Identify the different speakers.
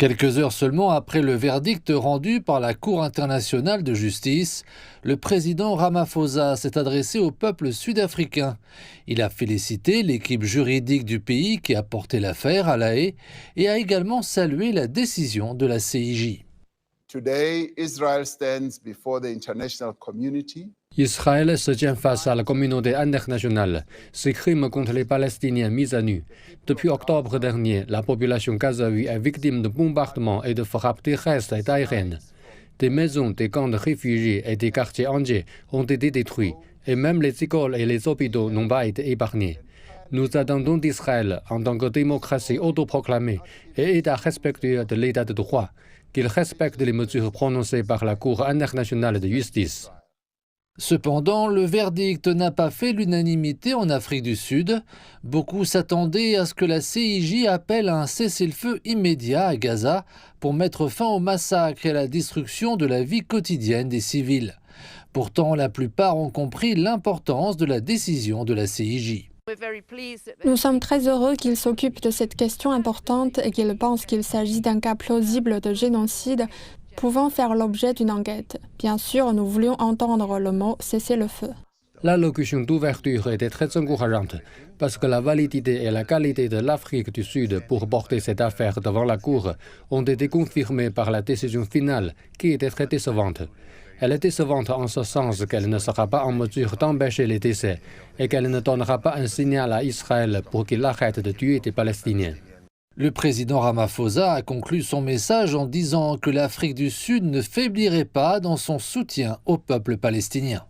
Speaker 1: Quelques heures seulement après le verdict rendu par la Cour internationale de justice, le président Ramaphosa s'est adressé au peuple sud-africain. Il a félicité l'équipe juridique du pays qui a porté l'affaire à La Haye et a également salué la décision de la CIJ.
Speaker 2: Today, Israel stands before the international community.
Speaker 3: Israël se tient face à la communauté internationale. Ces crimes contre les Palestiniens mis à nu. Depuis octobre dernier, la population gazaoui est victime de bombardements et de frappes terrestres et aériennes. Des maisons, des camps de réfugiés et des quartiers entiers ont été détruits. Et même les écoles et les hôpitaux n'ont pas été épargnés. Nous attendons d'Israël, en tant que démocratie autoproclamée et État respectueux de l'État de droit, qu'il respecte les mesures prononcées par la Cour internationale de justice.
Speaker 1: Cependant, le verdict n'a pas fait l'unanimité en Afrique du Sud. Beaucoup s'attendaient à ce que la CIJ appelle à un cessez-le-feu immédiat à Gaza pour mettre fin au massacre et à la destruction de la vie quotidienne des civils. Pourtant, la plupart ont compris l'importance de la décision de la CIJ.
Speaker 4: Nous sommes très heureux qu'il s'occupe de cette question importante et qu'il pense qu'il s'agit d'un cas plausible de génocide pouvant faire l'objet d'une enquête. Bien sûr, nous voulions entendre le mot « cessez-le-feu ».
Speaker 3: L'allocution d'ouverture était très encourageante parce que la validité et la qualité de l'Afrique du Sud pour porter cette affaire devant la Cour ont été confirmées par la décision finale qui était très décevante. Elle est décevante en ce sens qu'elle ne sera pas en mesure d'empêcher les décès et qu'elle ne donnera pas un signal à Israël pour qu'il arrête de tuer des Palestiniens.
Speaker 1: Le président Ramaphosa a conclu son message en disant que l'Afrique du Sud ne faiblirait pas dans son soutien au peuple palestinien.